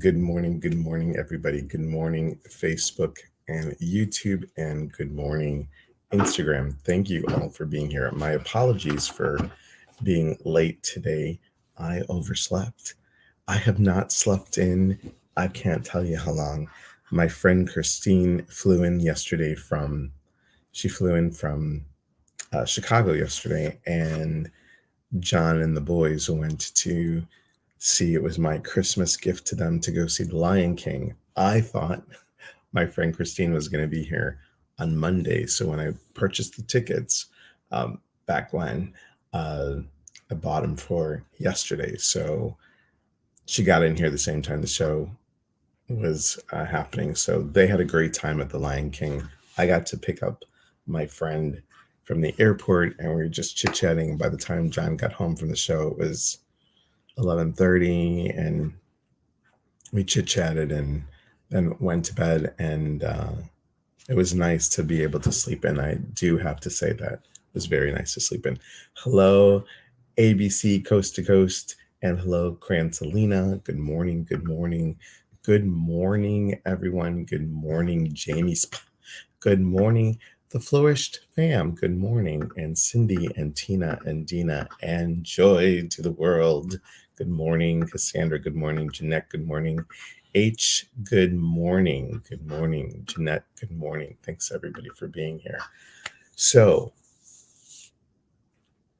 good morning, everybody. Good morning, Facebook and YouTube, and good morning, Instagram. Thank you all for being here. My apologies for being late today. I overslept. I have not slept in, I can't tell you how long. My friend Christine she flew in from Chicago yesterday, and John and the boys went to see. It was my Christmas gift to them to go see The Lion King. I thought my friend Christine was going to be here on Monday. So when I purchased the tickets back when, I bought them for yesterday. So she got in here the same time the show was happening. So they had a great time at The Lion King. I got to pick up my friend from the airport, and we were just chit-chatting. By the time John got home from the show, it was 11:30, and we chit-chatted and then went to bed, and it was nice to be able to sleep in. I do have to say that it was very nice to sleep in. Hello, ABC Coast to Coast, and hello, Crancelina. Good morning, good morning. Good morning, everyone. Good morning, Jamie. Good morning, the Flourished fam. Good morning, and Cindy and Tina and Dina and Joy to the world. Good morning, Cassandra. Good morning, Jeanette. Good morning, H. Good morning. Good morning, Jeanette. Good morning. Thanks everybody for being here. So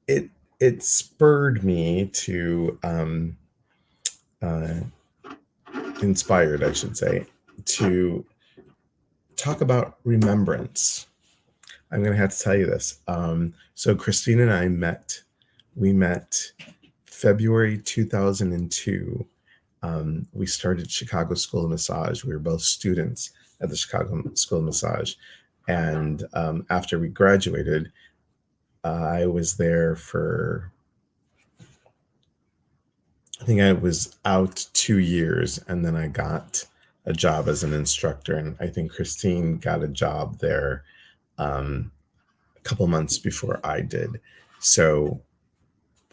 it spurred me to inspired, I should say, to talk about remembrance. I'm going to have to tell you this. So Christine and I we met February 2002. We started Chicago School of Massage. We were both students at the Chicago School of Massage. And after we graduated, I was there for, I think I was out 2 years, and then I got a job as an instructor. And I think Christine got a job there a couple months before I did. So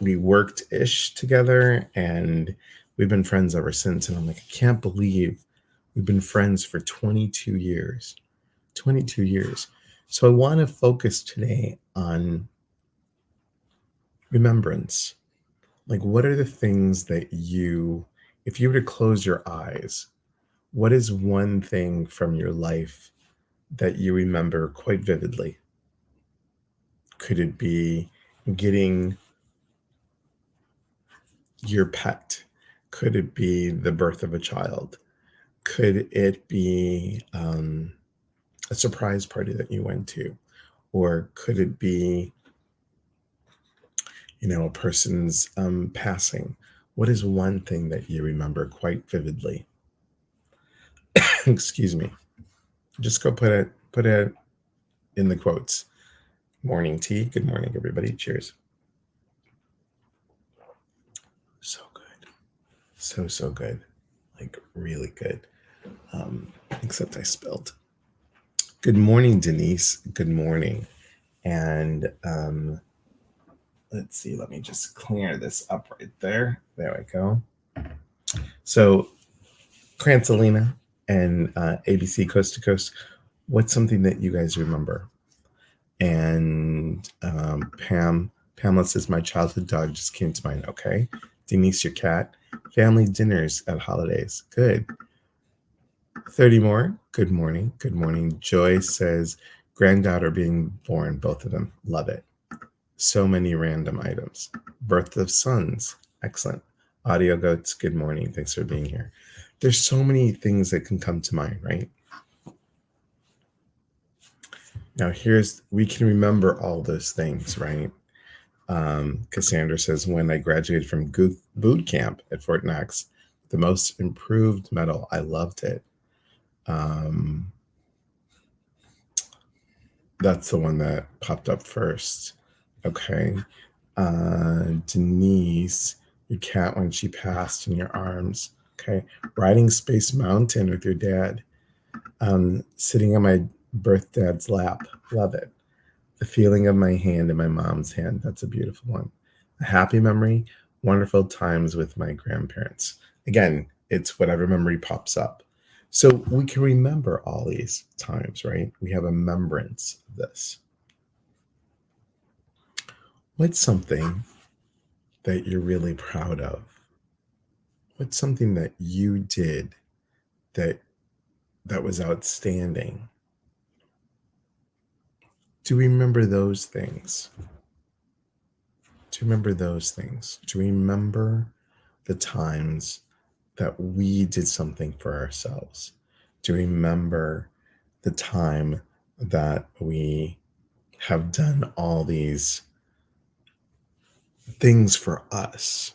we worked-ish together, and we've been friends ever since. And I'm like, I can't believe we've been friends for 22 years. 22 years. So I want to focus today on remembrance. Like, what are the things that if you were to close your eyes, what is one thing from your life that you remember quite vividly? Could it be getting your pet? Could it be the birth of a child? Could it be a surprise party that you went to? Or could it be, a person's passing? What is one thing that you remember quite vividly? Excuse me. Just go put it in the quotes. Morning tea. Good morning, everybody. Cheers. So good. So good. Like, really good. Except I spilled. Good morning, Denise. Good morning. And let's see. Let me just clear this up right there. There we go. So, Crancelina and ABC Coast to Coast, what's something that you guys remember? And Pamela says, my childhood dog just came to mind. Okay. Denise, your cat. Family dinners at holidays. Good. 30 more. Good morning. Good morning. Joy says, granddaughter being born, both of them. Love it. So many random items. Birth of sons. Excellent. Audio goats. Good morning. Thanks for being here. There's so many things that can come to mind, right? Now, we can remember all those things, right? Cassandra says, when I graduated from boot camp at Fort Knox, the most improved medal, I loved it. That's the one that popped up first. Okay. Denise, your cat when she passed in your arms. Okay. Riding Space Mountain with your dad. Sitting on my birth dad's lap. Love it. The feeling of my hand in my mom's hand. That's a beautiful one. A happy memory. Wonderful times with my grandparents. Again, It's whatever memory pops up. So we can remember all these times, right? We have a remembrance of this. What's something that you're really proud of? What's something that you did that was outstanding? Do you remember those things? Do you remember those things? Do you remember the times that we did something for ourselves? Do you remember the time that we have done all these things for us,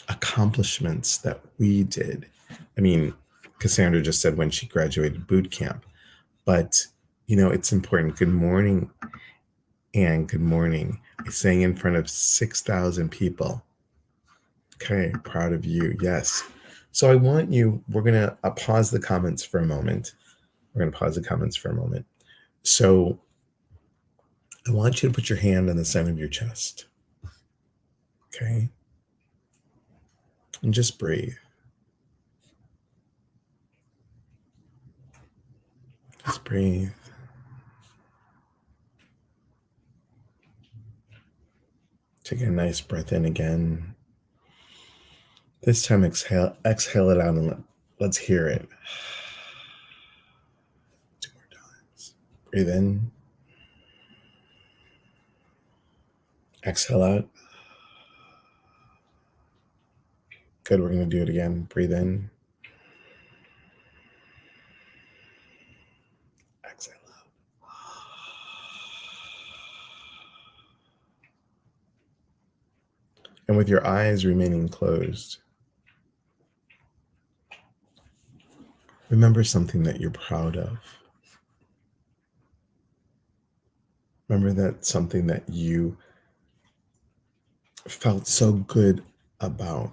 accomplishments that we did? I mean, Cassandra just said when she graduated boot camp, but it's important. Good morning, and good morning. I sang in front of 6,000 people. Okay, proud of you. Yes. So we're going to pause the comments for a moment. We're going to pause the comments for a moment. So I want you to put your hand on the center of your chest. Okay. And just breathe. Just breathe. Take a nice breath in again. This time exhale it out and let's hear it. 2 more times. Breathe in. Exhale out. Good. We're going to do it again. Breathe in. Exhale out. And with your eyes remaining closed, remember something that you're proud of. Remember that something that you felt so good about.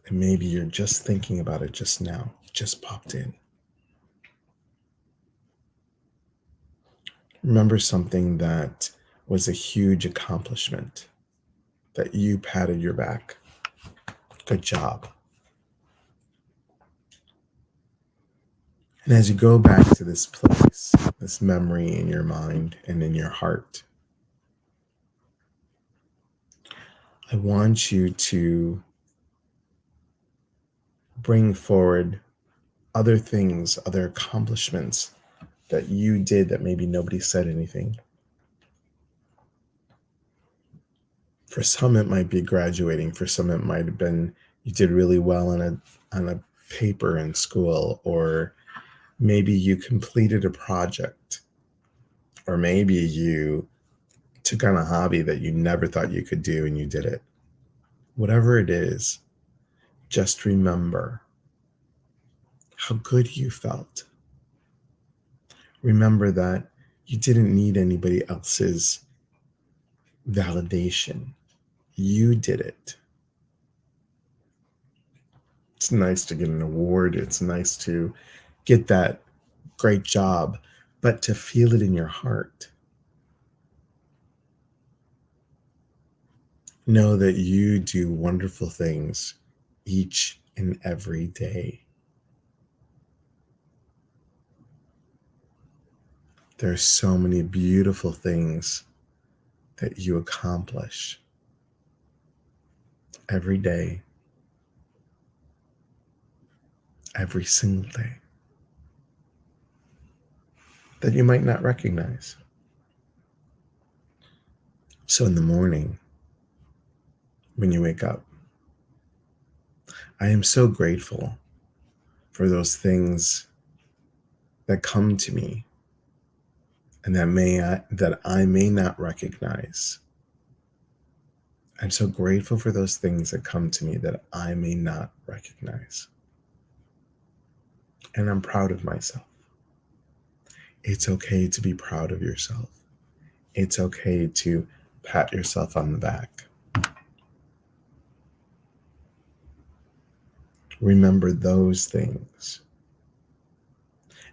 And maybe you're just thinking about it just now, just popped in. Remember something that was a huge accomplishment, that you patted your back. Good job. And as you go back to this place, this memory in your mind and in your heart, I want you to bring forward other things, other accomplishments that you did that maybe nobody said anything. For some, it might be graduating. For some, it might have been you did really well on a paper in school, or maybe you completed a project, or maybe you took on a hobby that you never thought you could do and you did it. Whatever it is, just remember how good you felt. Remember that you didn't need anybody else's validation. You did it. It's nice to get an award. It's nice to get that great job, but to feel it in your heart. Know that you do wonderful things each and every day. There are so many beautiful things that you accomplish every day, every single day, that you might not recognize. So in the morning, when you wake up, I am so grateful for those things that come to me and that I may not recognize. I'm so grateful for those things that come to me that I may not recognize. And I'm proud of myself. It's okay to be proud of yourself. It's okay to pat yourself on the back. Remember those things.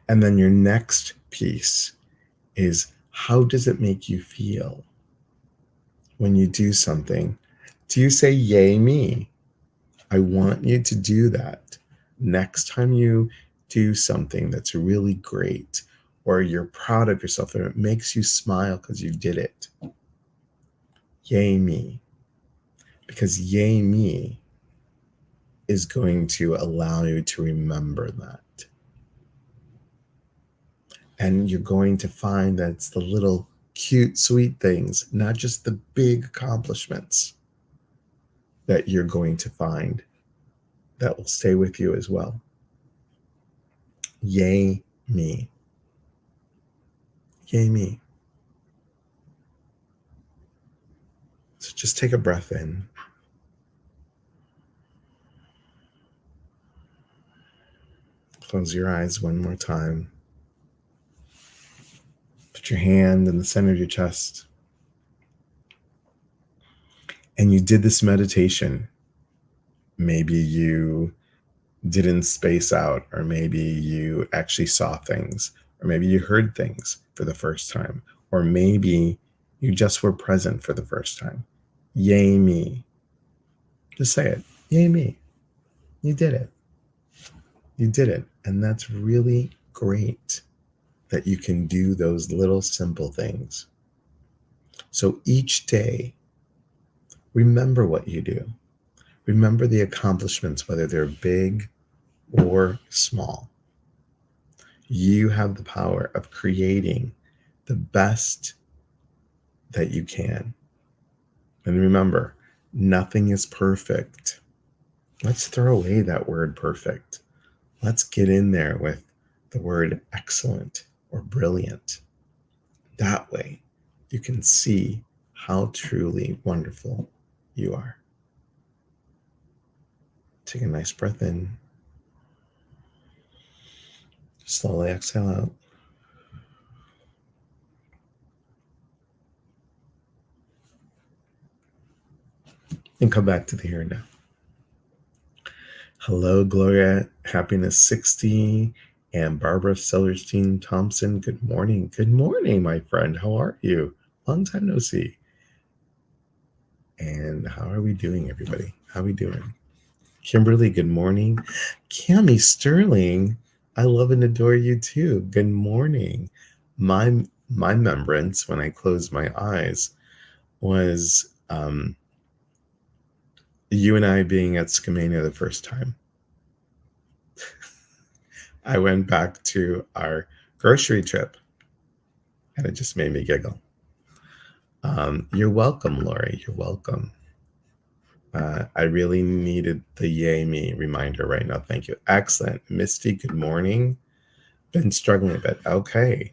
And then your next piece is, how does it make you feel when you do something? Do you say, yay me? I want you to do that. Next time you do something that's really great, or you're proud of yourself and it makes you smile because you did it, yay me. Because yay me is going to allow you to remember that. And you're going to find that it's the little cute, sweet things, not just the big accomplishments, that you're going to find that will stay with you as well. Yay me. Yay me. So just take a breath in. Close your eyes one more time. Put your hand in the center of your chest. And you did this meditation. Maybe you didn't space out, or maybe you actually saw things, or maybe you heard things for the first time, or maybe you just were present for the first time. Yay me. Just say it. Yay me. You did it. You did it. And that's really great that you can do those little simple things. So each day, remember what you do. Remember the accomplishments, whether they're big or small. You have the power of creating the best that you can. And remember, nothing is perfect. Let's throw away that word perfect. Let's get in there with the word excellent or brilliant. That way, you can see how truly wonderful you are. Take a nice breath in. Slowly exhale out. And come back to the here and now. Hello, Gloria, Happiness 60, and Barbara Sellerstein Thompson. Good morning. Good morning, my friend. How are you? Long time no see. And how are we doing, everybody? How are we doing? Kimberly, good morning. Cami Sterling, I love and adore you too. Good morning. My remembrance when I closed my eyes was you and I being at Skamania the first time. I went back to our grocery trip, and it just made me giggle. You're welcome, Lori. You're welcome. I really needed the yay me reminder right now. Thank you. Excellent. Misty, good morning. Been struggling a bit. Okay.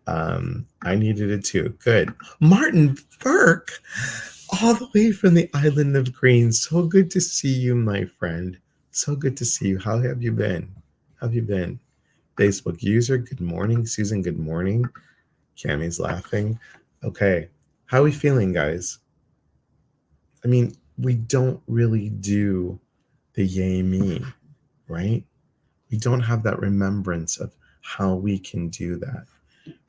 I needed it too. Good. Martin Burke, all the way from the island of Green. So good to see you, my friend. So good to see you. How have you been? How have you been? Facebook user, good morning. Susan, good morning. Cammy's laughing. Okay. How are we feeling, guys? I mean, we don't really do the yay me, right? We don't have that remembrance of how we can do that.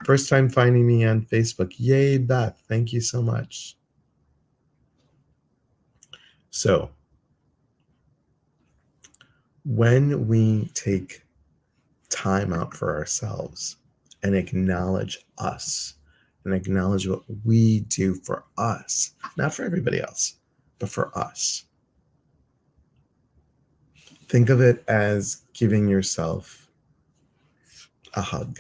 First time finding me on Facebook. Yay, Beth. Thank you so much. So, when we take time out for ourselves and acknowledge us and acknowledge what we do for us, not for everybody else, but for us, think of it as giving yourself a hug.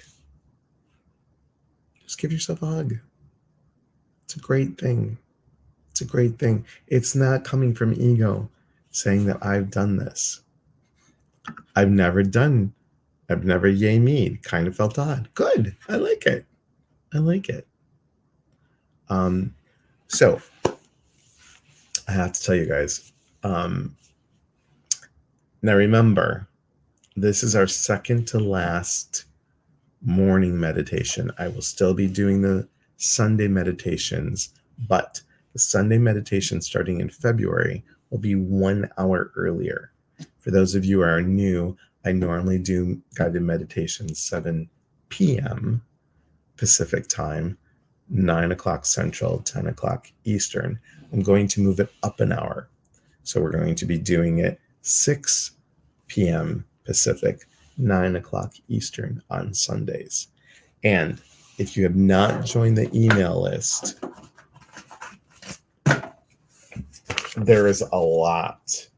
Just give yourself a hug. It's a great thing. It's a great thing. It's not coming from ego saying that I've done this. I've never yay me. Kind of felt odd. Good. I like it. I like it. So I have to tell you guys. Now remember, this is our second to last morning meditation. I will still be doing the Sunday meditations, but the Sunday meditation starting in February will be 1 hour earlier. For those of you who are new, I normally do guided meditations 7 p.m. Pacific time, 9 o'clock Central, 10 o'clock Eastern. I'm going to move it up an hour. So we're going to be doing it 6 p.m. Pacific, 9 o'clock Eastern on Sundays. And if you have not joined the email list, there is a lot,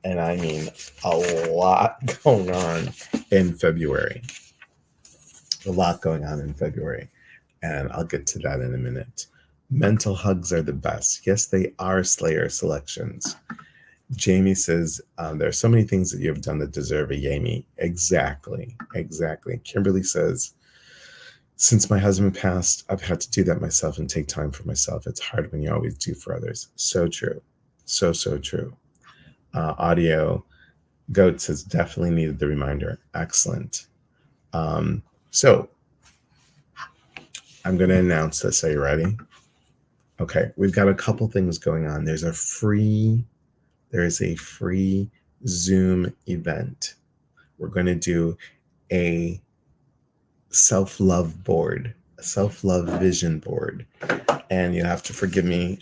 and I mean a lot going on in February. A lot going on in February, and I'll get to that in a minute. Mental hugs are the best. Yes, they are Slayer selections. Jamie says, there are so many things that you have done that deserve a Yami. Exactly. Kimberly says, since my husband passed, I've had to do that myself and take time for myself. It's hard when you always do for others. So true. So true. Audio Goats has definitely needed the reminder. Excellent. So I'm going to announce this. Are you ready? Okay, we've got a couple things going on. There is a free Zoom event. We're going to do a self-love board, a self-love vision board. And you have to forgive me.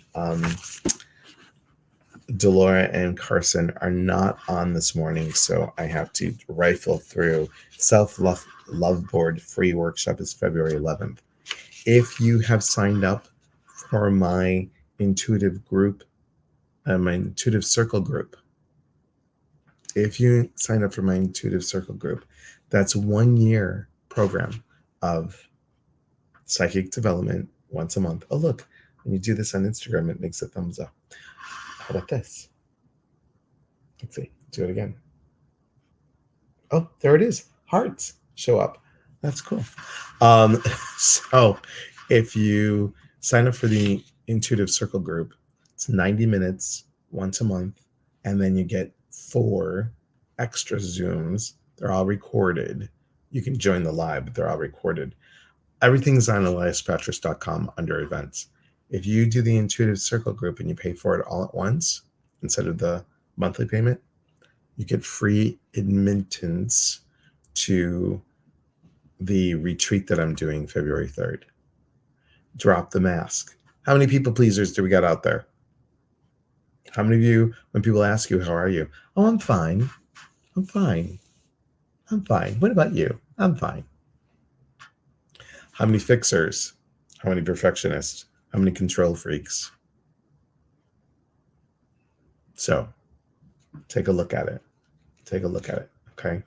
Delora and Carson are not on this morning, so I have to rifle through. Self-love board free workshop is February 11th. If you have signed up for my intuitive group, my intuitive circle group, if you sign up for my intuitive circle group, that's 1 year program of psychic development once a month. Oh, look, when you do this on Instagram, it makes a thumbs up. How about this? Let's see, do it again. Oh, there it is. Hearts show up. That's cool. So if you sign up for the intuitive circle group, it's 90 minutes once a month, and then you get 4 extra Zooms. They're all recorded. You can join the live, but they're all recorded. Everything's on eliaspatris.com under events. If you do the intuitive circle group and you pay for it all at once instead of the monthly payment, you get free admittance to the retreat that I'm doing February 3rd. Drop the mask. How many people pleasers do we got out there? How many of you, when people ask you, how are you? Oh, I'm fine. I'm fine. I'm fine. What about you? I'm fine. How many fixers? How many perfectionists? How many control freaks? So take a look at it. Okay.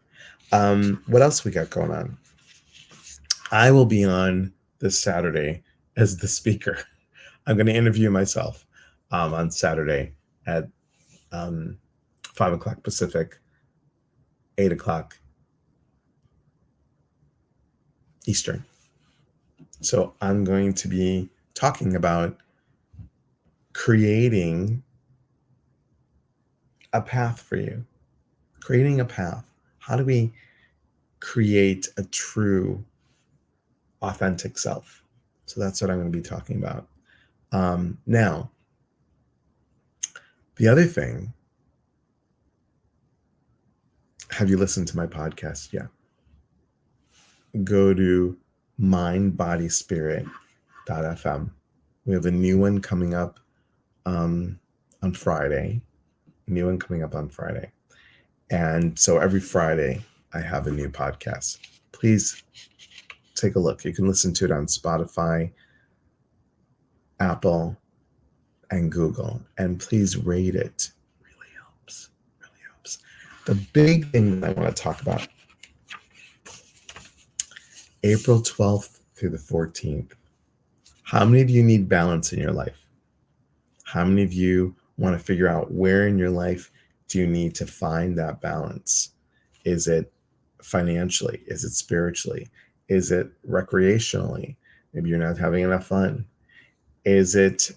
What else we got going on? I will be on this Saturday as the speaker. I'm going to interview myself on Saturday at 5 o'clock Pacific, 8 o'clock Eastern. So I'm going to be talking about creating a path for you. Creating a path. How do we create a true, authentic self? So that's what I'm going to be talking about. Now, the other thing, have you listened to my podcast yet? Go to mindbodyspirit.fm. We have a new one coming up on Friday. And so every Friday, I have a new podcast. Please take a look. You can listen to it on Spotify, Apple, and Google. And please rate it. Really helps. The big thing that I want to talk about, April 12th through the 14th. How many of you need balance in your life? How many of you want to figure out where in your life do you need to find that balance? Is it financially? Is it spiritually? Is it recreationally? Maybe you're not having enough fun. Is it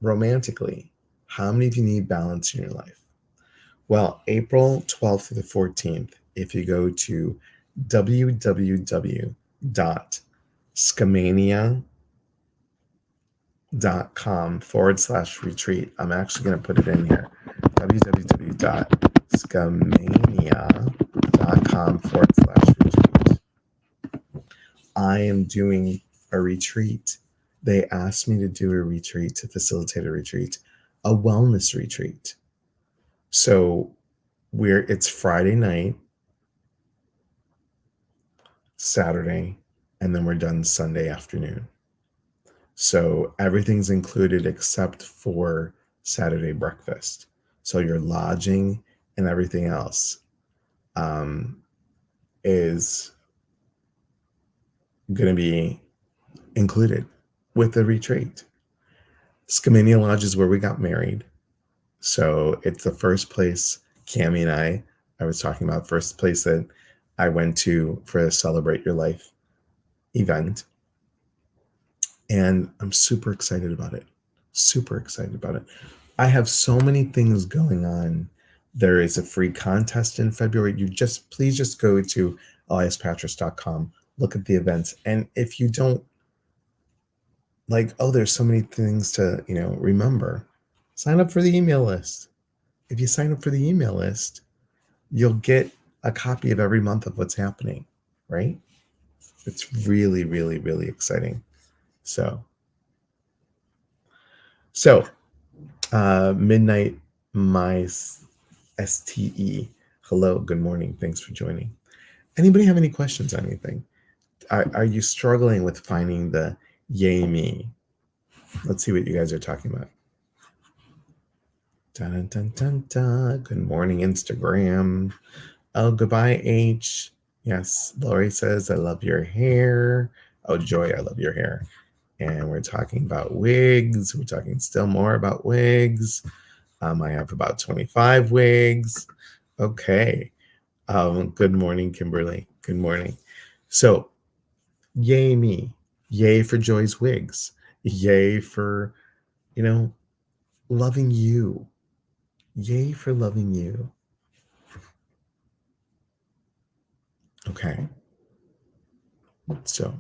romantically? How many of you need balance in your life? Well, April 12th through the 14th, if you go to www.scamania.com/retreat. I'm actually going to put it in here. www.scamania.com/retreat. I am doing a retreat. They asked me to do a retreat, to facilitate a retreat, a wellness retreat. So it's Friday night, Saturday, and then we're done Sunday afternoon. So everything's included except for Saturday breakfast. So your lodging and everything else um, is going to be included with the retreat. Skamania Lodge is where we got married. So it's the first place Cami and I was talking about, first place that I went to for a Celebrate Your Life event. And I'm super excited about it. Super excited about it. I have so many things going on. There is a free contest in February. Please just go to eliaspatris.com, look at the events. And if you don't like, oh, there's so many things to, remember, sign up for the email list. If you sign up for the email list, you'll get a copy of every month of what's happening, right? It's really, really, really exciting. So Midnight My STE. Hello, good morning. Thanks for joining. Anybody have any questions on anything? Are you struggling with finding the yay me? Let's see what you guys are talking about. Dun, dun, dun, dun, dun. Good morning, Instagram. Oh, goodbye, H. Yes, Lori says, I love your hair. Oh, Joy, I love your hair. And we're talking about wigs. We're talking still more about wigs. I have about 25 wigs. Okay. Good morning, Kimberly. Good morning. So, yay me. Yay for Joy's wigs. Yay for, loving you. Yay for loving you. Okay. So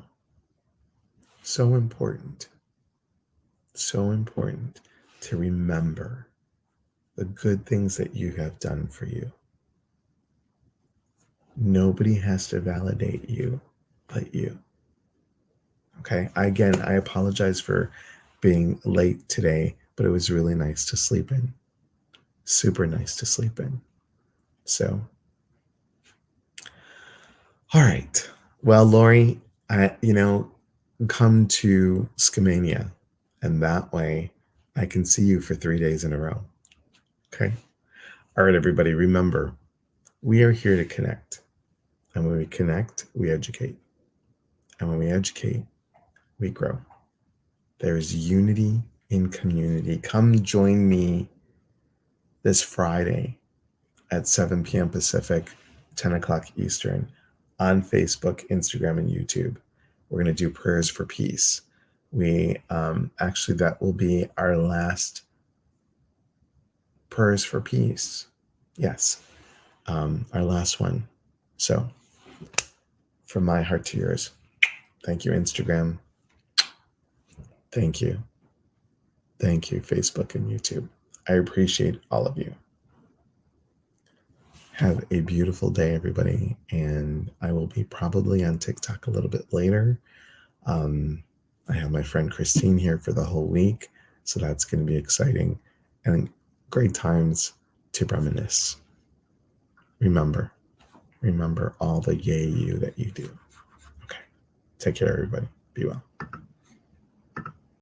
important. So important to remember the good things that you have done for you. Nobody has to validate you but you. Okay. Again, I apologize for being late today, but it was really nice to sleep in. Super nice to sleep in. So, all right. Well, Lori, come to Skamania, and that way I can see you for 3 days in a row. Okay. All right, everybody. Remember, we are here to connect. And when we connect, we educate. And when we educate, we grow. There is unity in community. Come join me this Friday at 7 p.m. Pacific, 10 o'clock Eastern on Facebook, Instagram, and YouTube. We're going to do prayers for peace. We actually, that will be our last prayers for peace. Yes, our last one. So, from my heart to yours, thank you, Instagram. Thank you. Thank you, Facebook and YouTube. I appreciate all of you. Have a beautiful day, everybody. And I will be probably on TikTok a little bit later. I have my friend Christine here for the whole week. So that's going to be exciting and great times to reminisce. Remember all the yay you that you do. Okay. Take care, everybody. Be well.